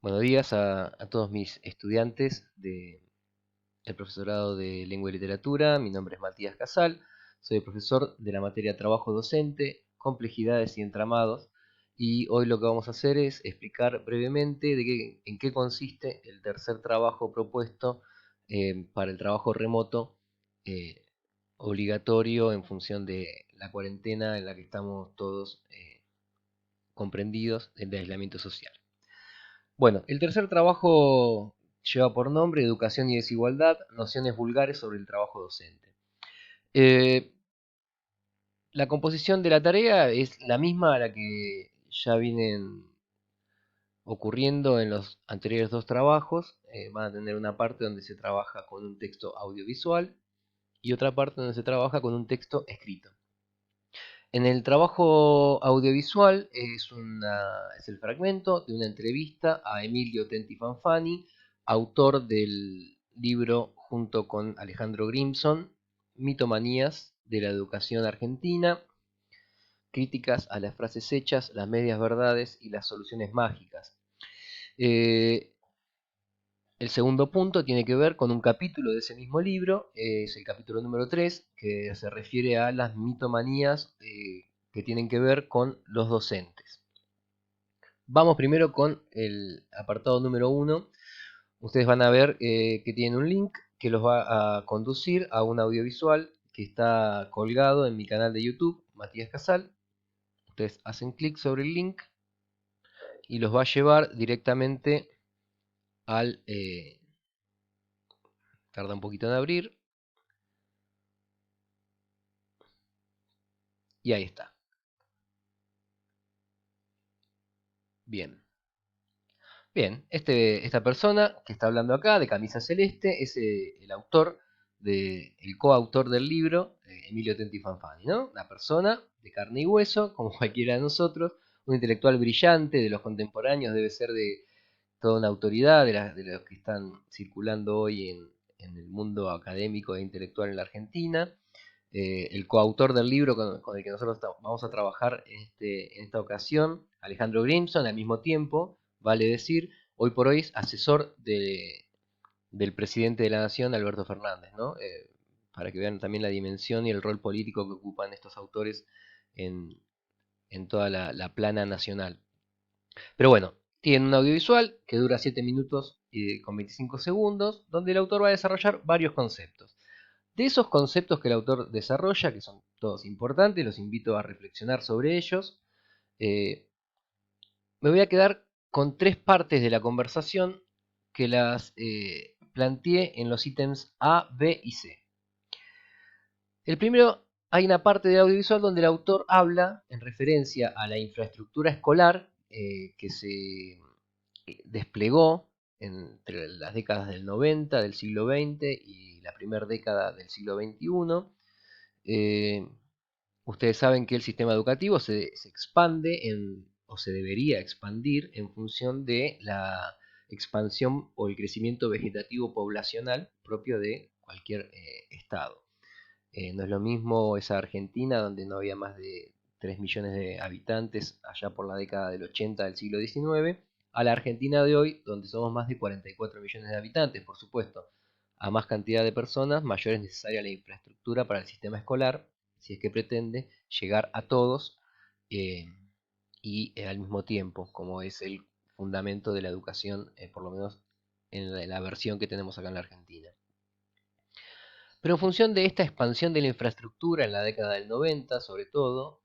Buenos días a todos mis estudiantes del profesorado de Lengua y Literatura. Mi nombre es Matías Casal, soy el profesor de la materia Trabajo Docente, Complejidades y Entramados, y hoy lo que vamos a hacer es explicar brevemente en qué consiste el tercer trabajo propuesto para el trabajo remoto eh, obligatorio en función de la cuarentena en la que estamos todos comprendidos de aislamiento social. Bueno, el tercer trabajo lleva por nombre Educación y Desigualdad, nociones vulgares sobre el trabajo docente. Eh, la composición de la tarea es la misma a la que ya vienen ocurriendo en los anteriores dos trabajos. Van a tener una parte donde se trabaja con un texto audiovisual y otra parte donde se trabaja con un texto escrito. En el trabajo audiovisual es el fragmento de una entrevista a Emilio Tenti Fanfani, autor del libro junto con Alejandro Grimson, Mitomanías de la Educación Argentina, críticas a las frases hechas, las medias verdades y las soluciones mágicas. Eh, el segundo punto tiene que ver con un capítulo de ese mismo libro, es el capítulo número 3, que se refiere a las mitomanías que tienen que ver con los docentes. Vamos primero con el apartado número 1. Ustedes van a ver que tienen un link que los va a conducir a un audiovisual que está colgado en mi canal de YouTube, Matías Casal. Ustedes hacen clic sobre el link y los va a llevar directamente al... tarda un poquito en abrir. Y ahí está. Bien. Bien, esta persona que está hablando acá, de camisa celeste, es el autor, el coautor del libro, Emilio Tenti Fanfani, ¿no? Una persona de carne y hueso, como cualquiera de nosotros, un intelectual brillante de los contemporáneos, debe ser de toda una autoridad de los que están circulando hoy en el mundo académico e intelectual en la Argentina. El coautor del libro con el que nosotros vamos a trabajar en esta ocasión, Alejandro Grimson, al mismo tiempo, vale decir, hoy por hoy es asesor del presidente de la Nación, Alberto Fernández, ¿no? Para que vean también la dimensión y el rol político que ocupan estos autores en, en toda la plana nacional. Pero bueno, tiene un audiovisual que dura 7 minutos con 25 segundos, donde el autor va a desarrollar varios conceptos. De esos conceptos que el autor desarrolla, que son todos importantes, los invito a reflexionar sobre ellos, eh, me voy a quedar con tres partes de la conversación que las planteé en los ítems A, B y C. El primero, hay una parte del audiovisual donde el autor habla en referencia a la infraestructura escolar que se desplegó entre las décadas del 90 del siglo XX y la primera década del siglo XXI. Ustedes saben que el sistema educativo se expande o se debería expandir en función de la expansión o el crecimiento vegetativo poblacional propio de cualquier estado. No es lo mismo esa Argentina donde no había más de 3 millones de habitantes allá por la década del 80 del siglo XIX, a la Argentina de hoy donde somos más de 44 millones de habitantes. Por supuesto, a más cantidad de personas, mayor es necesaria la infraestructura para el sistema escolar, si es que pretende llegar a todos eh, y al mismo tiempo, como es el fundamento de la educación, por lo menos en la versión que tenemos acá en la Argentina. Pero en función de esta expansión de la infraestructura en la década del 90, sobre todo,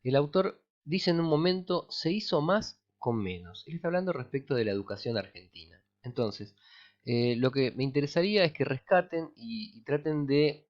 el autor dice en un momento, se hizo más con menos. Él está hablando respecto de la educación argentina. Entonces, lo que me interesaría es que rescaten y traten de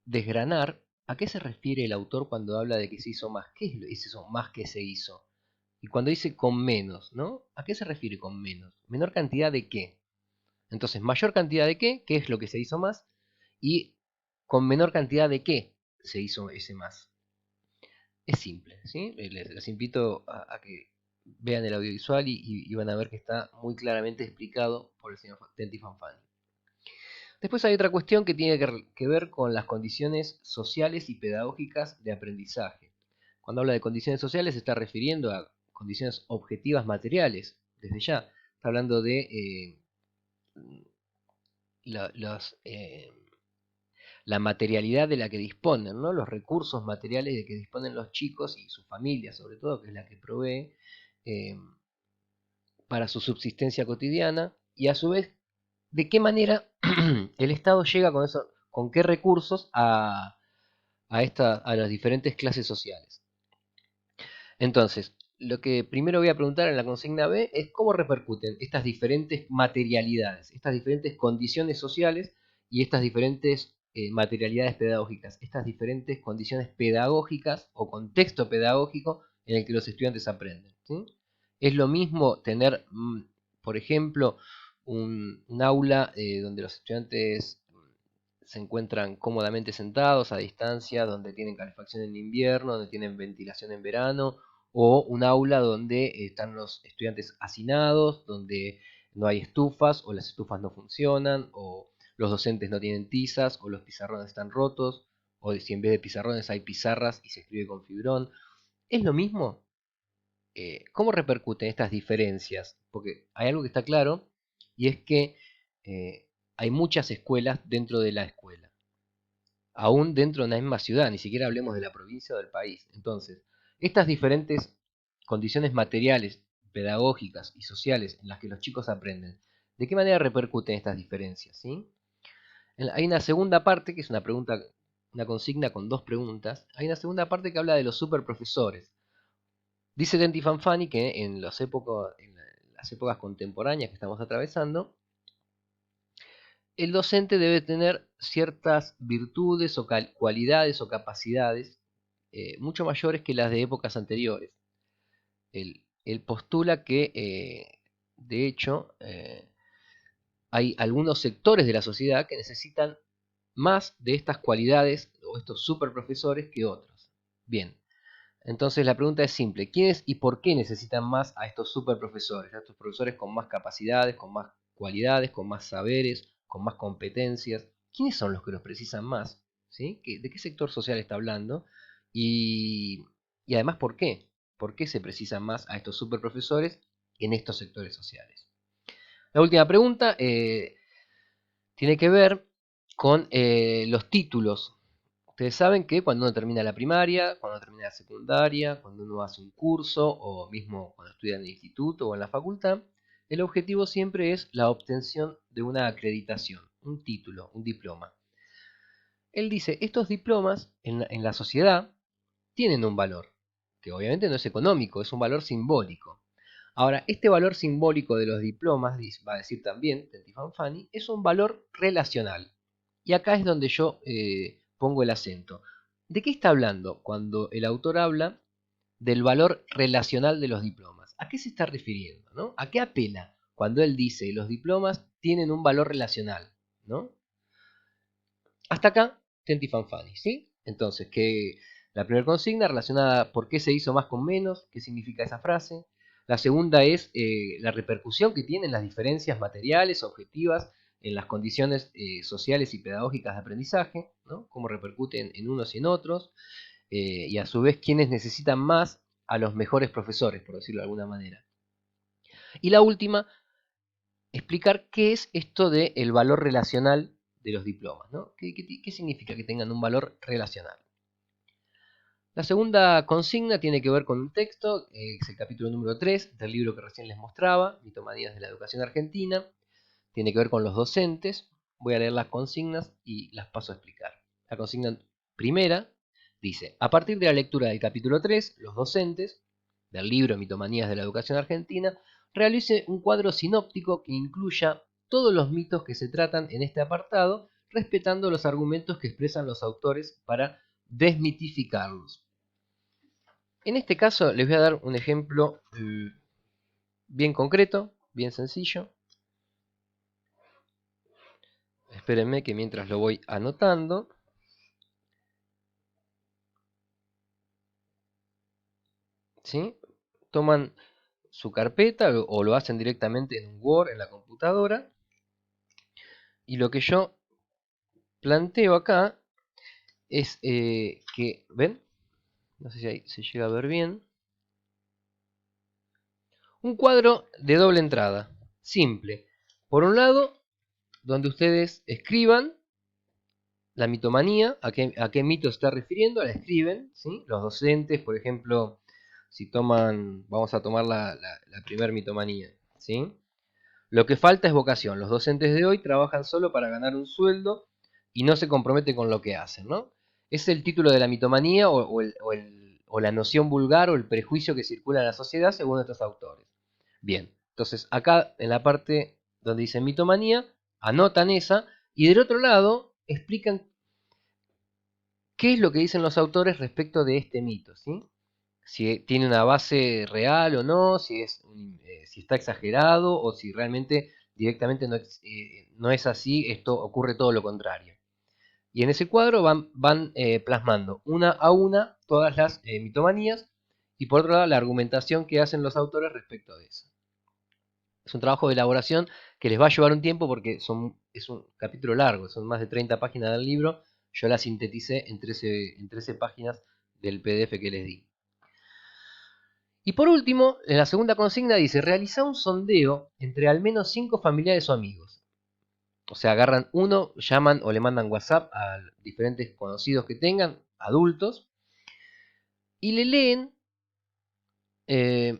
desgranar a qué se refiere el autor cuando habla de que se hizo más. ¿Qué es eso más que se hizo? Y cuando dice con menos, ¿no? ¿A qué se refiere con menos? ¿Menor cantidad de qué? Entonces, mayor cantidad de qué es lo que se hizo más, y con menor cantidad de qué se hizo ese más. Es simple, ¿sí? Les invito a que vean el audiovisual y van a ver que está muy claramente explicado por el señor Tenti Fanfani. Después hay otra cuestión que tiene que ver con las condiciones sociales y pedagógicas de aprendizaje. Cuando habla de condiciones sociales se está refiriendo a condiciones objetivas materiales, desde ya. está hablando de la, los, la materialidad de la que disponen, ¿no? Los recursos materiales de que disponen los chicos y su familia, sobre todo, que es la que provee eh, para su subsistencia cotidiana, y a su vez, de qué manera el Estado llega con eso, con qué recursos a las diferentes clases sociales. Entonces, lo que primero voy a preguntar en la consigna B es cómo repercuten estas diferentes materialidades, estas diferentes condiciones sociales y estas diferentes materialidades pedagógicas, estas diferentes condiciones pedagógicas o contexto pedagógico en el que los estudiantes aprenden. ¿Sí? Es lo mismo tener, por ejemplo, un aula donde los estudiantes se encuentran cómodamente sentados a distancia, donde tienen calefacción en invierno, donde tienen ventilación en verano, o un aula donde están los estudiantes hacinados, donde no hay estufas, o las estufas no funcionan, o los docentes no tienen tizas, o los pizarrones están rotos, o si en vez de pizarrones hay pizarras y se escribe con fibrón. ¿Es lo mismo? ¿Cómo repercuten estas diferencias? Porque hay algo que está claro, y es que hay muchas escuelas dentro de la escuela, aún dentro de una misma ciudad, ni siquiera hablemos de la provincia o del país. Entonces, estas diferentes condiciones materiales, pedagógicas y sociales en las que los chicos aprenden, ¿de qué manera repercuten estas diferencias? ¿Sí? Hay una segunda parte, que es una pregunta, una consigna con dos preguntas. Hay una segunda parte que habla de los superprofesores. Dice Tenti Fanfani que en las épocas contemporáneas que estamos atravesando, el docente debe tener ciertas virtudes o cualidades o capacidades mucho mayores que las de épocas anteriores. Él postula que, de hecho, hay algunos sectores de la sociedad que necesitan más de estas cualidades o estos superprofesores que otros. Bien, entonces la pregunta es simple: ¿quiénes y por qué necesitan más a estos superprofesores, a estos profesores con más capacidades, con más cualidades, con más saberes, con más competencias? ¿Quiénes son los que los precisan más? ¿Sí? ¿De qué sector social está hablando? Y, y además, ¿por qué? ¿Por qué se precisan más a estos superprofesores en estos sectores sociales? La última pregunta tiene que ver con los títulos. Ustedes saben que cuando uno termina la primaria, cuando termina la secundaria, cuando uno hace un curso o mismo cuando estudia en el instituto o en la facultad, el objetivo siempre es la obtención de una acreditación, un título, un diploma. Él dice, estos diplomas en la sociedad tienen un valor, que obviamente no es económico, es un valor simbólico. Ahora, este valor simbólico de los diplomas, va a decir también Tenti Fanfani, es un valor relacional. Y acá es donde yo pongo el acento. ¿De qué está hablando cuando el autor habla del valor relacional de los diplomas? ¿A qué se está refiriendo? ¿No? ¿A qué apela cuando él dice los diplomas tienen un valor relacional? ¿No? Hasta acá, Tenti Fanfani, ¿sí? Entonces, que la primera consigna relacionada por qué se hizo más con menos, qué significa esa frase. La segunda es la repercusión que tienen las diferencias materiales, objetivas, en las condiciones sociales y pedagógicas de aprendizaje, ¿no? Cómo repercuten en unos y en otros, y a su vez quiénes necesitan más a los mejores profesores, por decirlo de alguna manera. Y la última, explicar qué es esto del valor relacional de los diplomas, ¿no? ¿Qué significa que tengan un valor relacional? La segunda consigna tiene que ver con un texto, es el capítulo número 3 del libro que recién les mostraba, Mitomanías de la Educación Argentina. Tiene que ver con los docentes. Voy a leer las consignas y las paso a explicar. La consigna primera dice: a partir de la lectura del capítulo 3, los docentes del libro Mitomanías de la Educación Argentina realice un cuadro sinóptico que incluya todos los mitos que se tratan en este apartado, respetando los argumentos que expresan los autores para desmitificarlos. En este caso les voy a dar un ejemplo bien concreto, bien sencillo. Espérenme que mientras lo voy anotando. ¿Sí? Toman su carpeta o lo hacen directamente en un Word, en la computadora. Y lo que yo planteo acá es que, ¿ven? No sé si ahí se llega a ver bien. Un cuadro de doble entrada. simple. Por un lado, donde ustedes escriban la mitomanía, a qué mito se está refiriendo, la escriben, ¿sí? Los docentes, por ejemplo, si toman, vamos a tomar la primer mitomanía, ¿sí? Lo que falta es vocación. Los docentes de hoy trabajan solo para ganar un sueldo y no se comprometen con lo que hacen, ¿no? Es el título de la mitomanía o la noción vulgar o el prejuicio que circula en la sociedad según estos autores. Bien, entonces acá en la parte donde dice mitomanía, anotan esa y del otro lado explican qué es lo que dicen los autores respecto de este mito, ¿sí? Si tiene una base real o no, si está exagerado o si realmente directamente no es así, esto ocurre todo lo contrario. Y en ese cuadro van plasmando una a una todas las mitomanías y por otro lado la argumentación que hacen los autores respecto de eso. Es un trabajo de elaboración que les va a llevar un tiempo porque es un capítulo largo, son más de 30 páginas del libro. Yo la sinteticé en 13 páginas del PDF que les di. Y por último, en la segunda consigna dice, realiza un sondeo entre al menos 5 familiares o amigos. O sea, agarran uno, llaman o le mandan WhatsApp a diferentes conocidos que tengan, adultos, y le leen eh,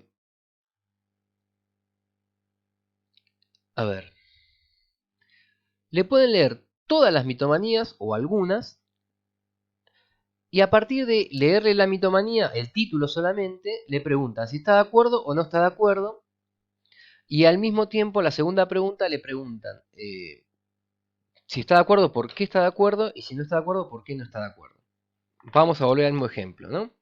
a ver, le pueden leer todas las mitomanías o algunas, y a partir de leerle la mitomanía, el título solamente, le preguntan si está de acuerdo o no está de acuerdo, y al mismo tiempo la segunda pregunta le preguntan si está de acuerdo, por qué está de acuerdo, y si no está de acuerdo, por qué no está de acuerdo. Vamos a volver al mismo ejemplo, ¿no?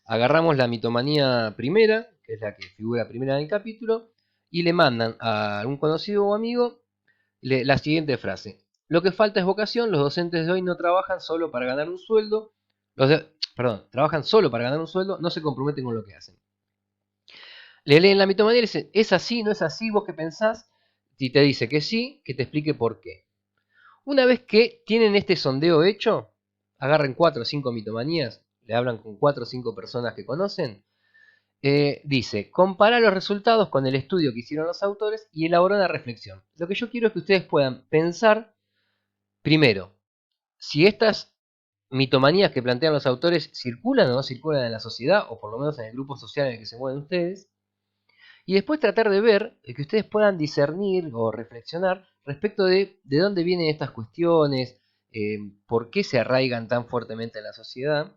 Agarramos la mitomanía primera, que es la que figura primera en el capítulo, y le mandan a un conocido o amigo la siguiente frase. Lo que falta es vocación, los docentes de hoy no trabajan solo para ganar un sueldo, trabajan solo para ganar un sueldo, no se comprometen con lo que hacen. Le leen la mitomanía y le dicen, ¿es así, no es así, vos qué pensás? Si te dice que sí, que te explique por qué. Una vez que tienen este sondeo hecho, agarren 4 o 5 mitomanías, le hablan con 4 o 5 personas que conocen, dice, compara los resultados con el estudio que hicieron los autores y elabora una reflexión. Lo que yo quiero es que ustedes puedan pensar, primero, si estas mitomanías que plantean los autores circulan o no circulan en la sociedad, o por lo menos en el grupo social en el que se mueven ustedes, y después tratar de ver que ustedes puedan discernir o reflexionar respecto de dónde vienen estas cuestiones, por qué se arraigan tan fuertemente en la sociedad,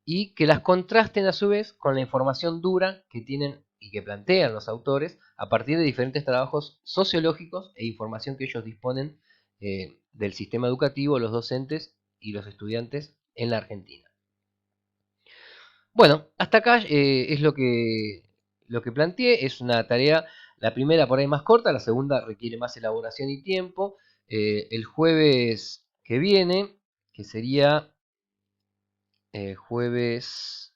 y que las contrasten a su vez con la información dura que tienen y que plantean los autores a partir de diferentes trabajos sociológicos e información que ellos disponen del sistema educativo, los docentes y los estudiantes en la Argentina. Bueno, hasta acá es lo que planteé. Es una tarea, la primera por ahí más corta, la segunda requiere más elaboración y tiempo. El jueves que viene, que sería jueves,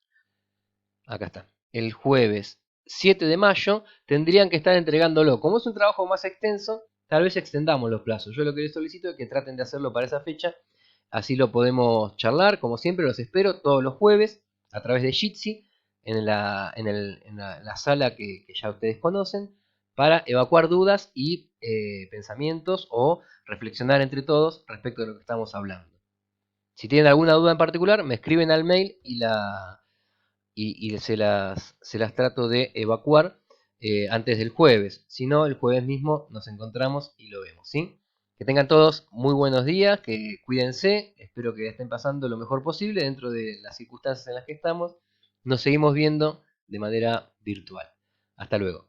acá está, el jueves 7 de mayo, tendrían que estar entregándolo. Como es un trabajo más extenso, tal vez extendamos los plazos. Yo lo que les solicito es que traten de hacerlo para esa fecha. Así lo podemos charlar, como siempre, los espero todos los jueves a través de Jitsi en la sala que ya ustedes conocen para evacuar dudas y pensamientos o reflexionar entre todos respecto de lo que estamos hablando. Si tienen alguna duda en particular, me escriben al mail y se las trato de evacuar antes del jueves. Si no, el jueves mismo nos encontramos y lo vemos, ¿sí? Que tengan todos muy buenos días, que cuídense, espero que estén pasando lo mejor posible dentro de las circunstancias en las que estamos. Nos seguimos viendo de manera virtual. Hasta luego.